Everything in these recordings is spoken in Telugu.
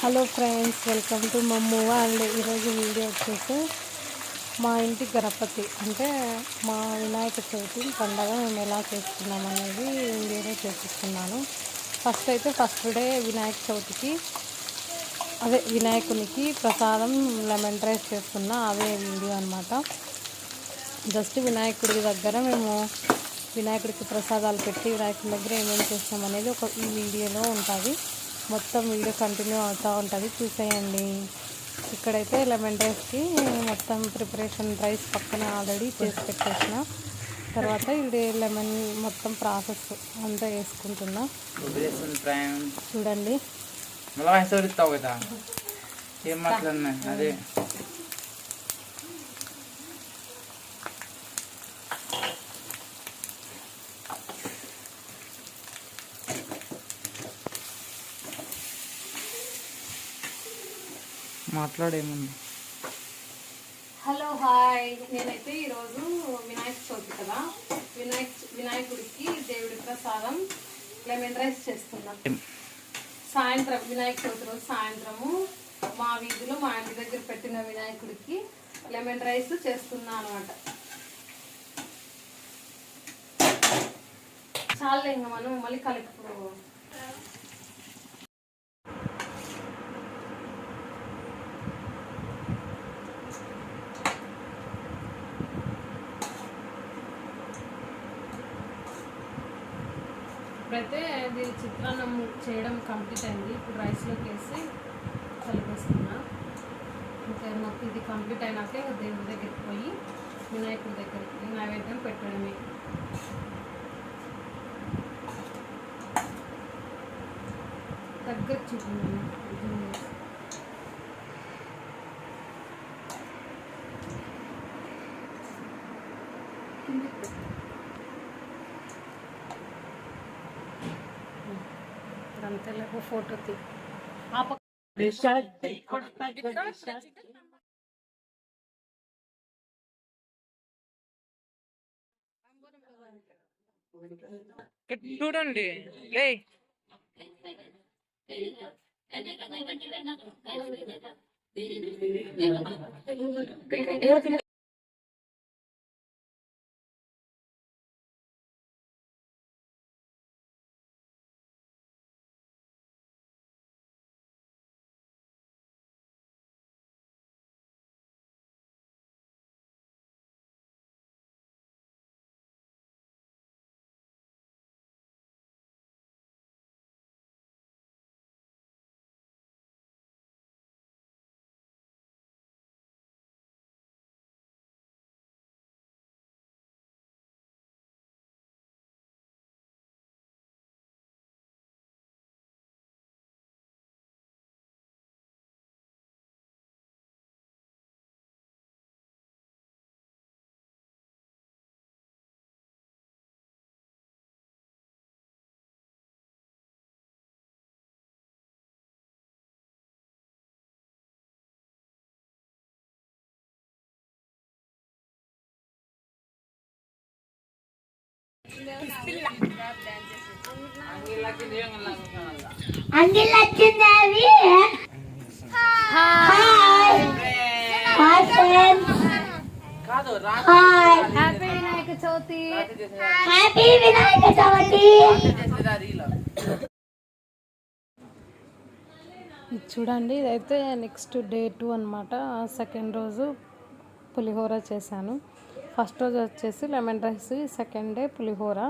హలో ఫ్రెండ్స్, వెల్కమ్ టు మమ్ము అండ్ ఈరోజు వీడియో వచ్చేసి మా ఇంటి గణపతి అంటే మా వినాయక చవితి పండగ మేము ఎలా చేసుకున్నాం అనేది వీడియోలో చూపిస్తున్నాను. ఫస్ట్ డే వినాయక చవితికి వినాయకునికి ప్రసాదం లెమన్ రైస్ చేస్తున్నా అదే వీడియో అనమాట. జస్ట్ వినాయకుడి దగ్గర మేము వినాయకుడికి ప్రసాదాలు పెట్టి వినాయకుడి దగ్గర ఏమేమి చేస్తాం అనేది ఈ వీడియోలో ఉంటుంది. మొత్తం వీడియో కంటిన్యూ అవుతూ ఉంటుంది, చూసేయండి. ఇక్కడైతే లెమన్ రైస్కి మొత్తం ప్రిపరేషన్ రైస్ పక్కన ఆల్రెడీ చేసి పెట్టేసిన తర్వాత ఇది లెమన్ మొత్తం ప్రాసెస్ అంతా వేసుకుంటున్నా. చూడండి అదే మాట్లాడేమన్నా. హలో హాయ్, నేనైతే ఈరోజు వినాయక చవితి కదా, వినాయకుడికి దేవుడి ప్రసాదం లెమన్ రైస్ చేస్తున్నాను. సాయంత్రం వినాయక చవితి రోజు సాయంత్రము మా వీధిలో మా ఇంటి దగ్గర పెట్టిన వినాయకుడికి లెమన్ రైస్ చేస్తున్నా అనమాట. చాలా ఇంకా మనం మళ్ళీ కలుపుకో. ఇప్పుడైతే ఇది చిత్రాన్నం చేయడం కంప్లీట్ అయింది. ఇప్పుడు రైస్లోకి వేసి కలిపేస్తున్నా. ఇంకా మొత్తం ఇది కంప్లీట్ అయినాక దేవుడి దగ్గరికి పోయి వినాయకుడి దగ్గరికి నైవేద్యం పెట్టడమే. దగ్గర చూడండి. అంతేలేక ఫోటో తీ చూడండి. హ్యాపీ వినాయక చవితి. చూడండి, ఇదైతే నెక్స్ట్ డే 2 అనమాట. సెకండ్ రోజు పులిహోర చేశాను. ఫస్ట్ రోజు వచ్చేసి లెమన్ రైస్, సెకండ్ డే పులిహోర.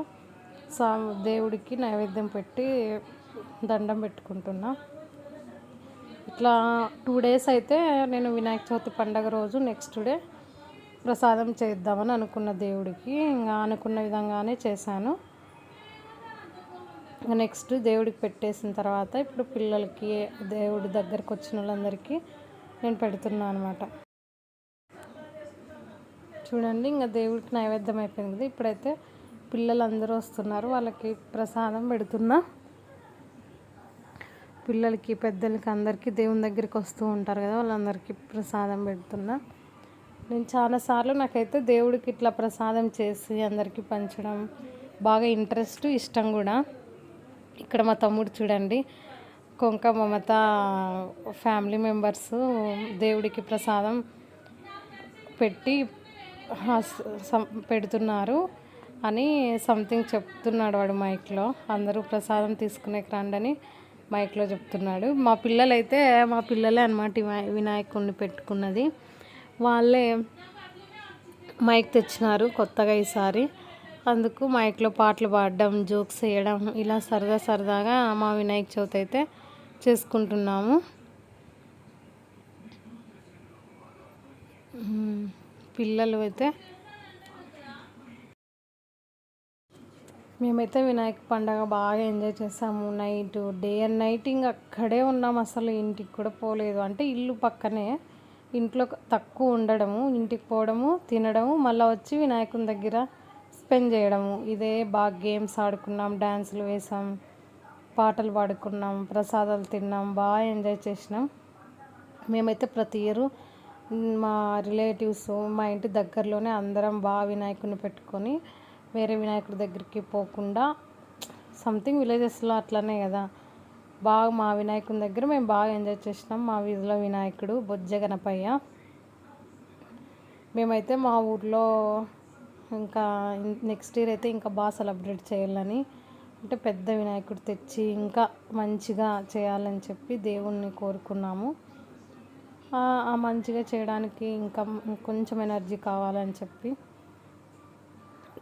దేవుడికి నైవేద్యం పెట్టి దండం పెట్టుకుంటున్నా. ఇట్లా 2 days అయితే నేను వినాయక చవితి పండగ రోజు నెక్స్ట్ డే ప్రసాదం చేద్దామని అనుకున్న దేవుడికి. ఇంకా అనుకున్న విధంగానే చేశాను. నెక్స్ట్ దేవుడికి పెట్టేసిన తర్వాత ఇప్పుడు పిల్లలకి దేవుడి దగ్గరకు వచ్చిన వాళ్ళందరికీ నేను పెడుతున్నాను అనమాట. చూడండి, ఇంకా దేవుడికి నైవేద్యం అయిపోయింది కదా. ఇప్పుడైతే పిల్లలు అందరూ వస్తున్నారు, వాళ్ళకి ప్రసాదం పెడుతున్నా. పిల్లలకి పెద్దలకి అందరికీ దేవుని దగ్గరికి వస్తూ ఉంటారు కదా, వాళ్ళందరికీ ప్రసాదం పెడుతున్నా. నేను చాలాసార్లు నాకైతే దేవుడికి ఇట్లా ప్రసాదం చేసి అందరికీ పంచడం బాగా ఇంట్రెస్ట్, ఇష్టం కూడా. ఇక్కడ మా తమ్ముడు చూడండి కొంక మమత ఫ్యామిలీ మెంబర్స్ దేవుడికి ప్రసాదం పెట్టి పెడుతున్నారు అని సంథింగ్ చెప్తున్నాడు వాడు మైక్లో. అందరూ ప్రసాదం తీసుకునేకి రండని మైక్లో చెప్తున్నాడు. మా పిల్లలే అన్నమాట వినాయకుడిని పెట్టుకున్నది. వాళ్ళే మైక్ తెచ్చినారు కొత్తగా ఈసారి. అందుకు మైక్లో పాటలు పాడడం, జోక్స్ వేయడం, ఇలా సరదాగా మా వినాయక చవితి అయితే చేసుకుంటున్నాము. పిల్లలు అయితే మేమైతే వినాయక పండగ బాగా ఎంజాయ్ చేసాము. డే అండ్ నైట్ ఇంకా అక్కడే ఉన్నాము, అసలు ఇంటికి కూడా పోలేదు. అంటే ఇల్లు పక్కనే, ఇంట్లో తక్కువ ఉండడము, ఇంటికి పోవడము, తినడము, మళ్ళీ వచ్చి వినాయకుని దగ్గర స్పెండ్ చేయడము. ఇదే బాగా గేమ్స్ ఆడుకున్నాం, డ్యాన్సులు వేసాం, పాటలు పాడుకున్నాం, ప్రసాదాలు తిన్నాం, బాగా ఎంజాయ్ చేసినాం. మేమైతే ప్రతి ఇయర్ మా రిలేటివ్స్ మా ఇంటి దగ్గరలోనే అందరం బాగా వినాయకుడిని పెట్టుకొని వేరే వినాయకుడి దగ్గరికి పోకుండా, సంథింగ్ విలేజెస్లో అట్లనే కదా, బాగా మా వినాయకుని దగ్గర మేము బాగా ఎంజాయ్ చేసినాం. మా వీధిలో వినాయకుడు బొజ్జ గణపయ్య. మేమైతే మా ఊర్లో ఇంకా నెక్స్ట్ ఇయర్ అయితే ఇంకా బాగా సెలబ్రేట్ చేయాలని, అంటే పెద్ద వినాయకుడు తెచ్చి ఇంకా మంచిగా చేయాలని చెప్పి దేవుణ్ణి కోరుకున్నాము. ఆ మంచిగా చేయడానికి ఇంకా కొంచెం ఎనర్జీ కావాలని చెప్పి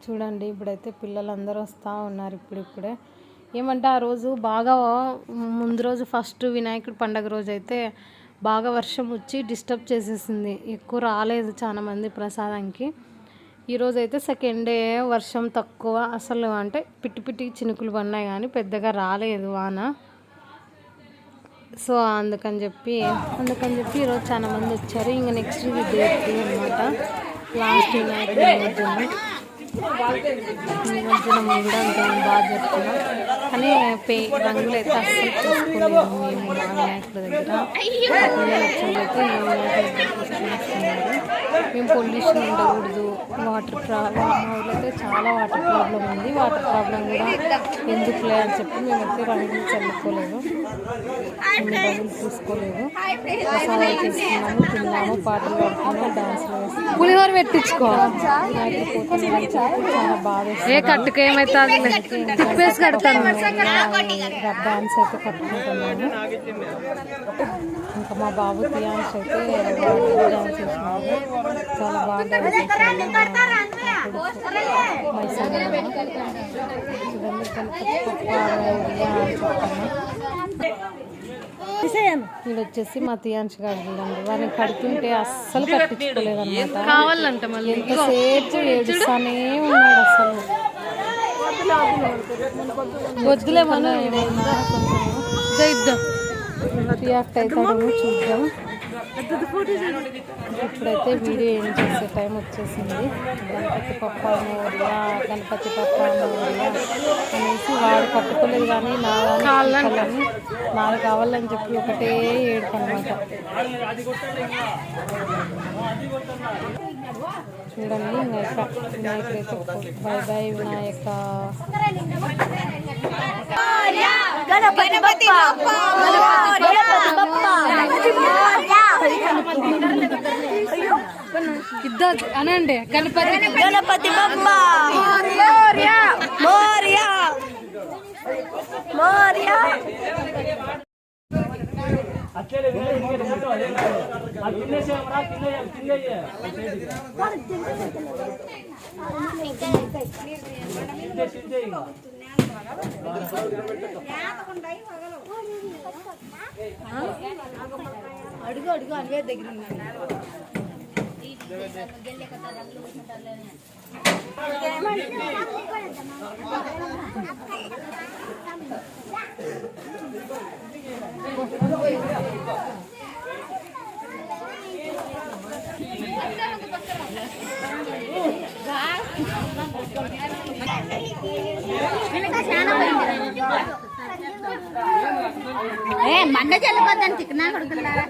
చూడండి. ఇప్పుడైతే పిల్లలందరూ వస్తూ ఉన్నారు ఇప్పుడిప్పుడే. ఏమంటే ఆ రోజు బాగా ముందు రోజు ఫస్ట్ వినాయకుడి పండగ రోజు అయితే బాగా వర్షం వచ్చి డిస్టర్బ్ చేసేసింది, ఎక్కువ రాలేదు చాలా మంది ప్రసాదానికి. ఈరోజు అయితే సెకండ్ డే వర్షం తక్కువ, అసలు అంటే పిట్టి చినుకులు పడినాయి కానీ పెద్దగా రాలేదు వాన. సో అందుకని చెప్పి ఈరోజు చాలా మంది వచ్చారు. ఇంకా నెక్స్ట్ ఇది డే 3 అనమాట, లాస్ట్ వినాయకుడి నిమజ్జనం కూడా అంత బాగా చెప్తున్నాం. కానీ రంగులు అయితే అస్సలు చూసుకోలేదు మేము మా వినాయకుడి దగ్గర. పిల్లలు వచ్చేదైతే ఈ వినాయకుడి చూస్తున్నారు. మేము పొల్యూషన్ ఉండకూడదు, వాటర్ ప్రాబ్లం, మా ఊళ్ళో అయితే చాలా వాటర్ ప్రాబ్లం ఉంది. వాటర్ ప్రాబ్లం కూడా ఎందుకులే అని చెప్పి మేమైతే రంగులు చల్లుకోలేదు, రంగులు చూసుకోలేదు. ప్రసాదాలు చేసుకున్నాము, తిన్నాము, పాటలు పాడుకున్నాము, డాన్సులు వేసుకున్నాము. పులిహోర పెట్టించుకో వినాయకుడి పోతున్నామని చెప్పి చాలా బాగా కట్టుకు ఏమవుతుంది కడతాను. డాన్స్ అయితే కట్టుకుంటున్నాము. ఇంకా మా బాబు తియాన్స్ అయితే డాన్స్ చేసినాము, చాలా బాగా డాన్స్ చేసినాము. ఇది వచ్చేసి మా తియాన్స్ గారు చూడండి, వాడిని కడుతుంటే అస్సలు కట్టించుకోలేదు అనమాట. కావాలంట మళ్ళీ ఎంతసేపు ఏడుస్తానే ఉన్నాడు. అసలు వద్దులే మనం రియాక్ట్ అవుతాడేమో చూద్దాం. ఇప్పుడైతే వీడియో ఏం చేసే టైం వచ్చేసింది. గణపతి పప్ప మోరియా అనేసి వాడు కట్టుకోలేదు కానీ నాలుగు కావాలని చెప్పి ఒకటే ఏడుపు అనమాట. చూడండి వినాయకుడైతే బై బై వినాయక. ఇద్దరు అనండి గణపతి బప్ప మోరియా మోరియా మోరియా. అడుగు అడిగే దగ్గర మండ చెల్లిపోద్దని చికెనా కొడుకున్నారా.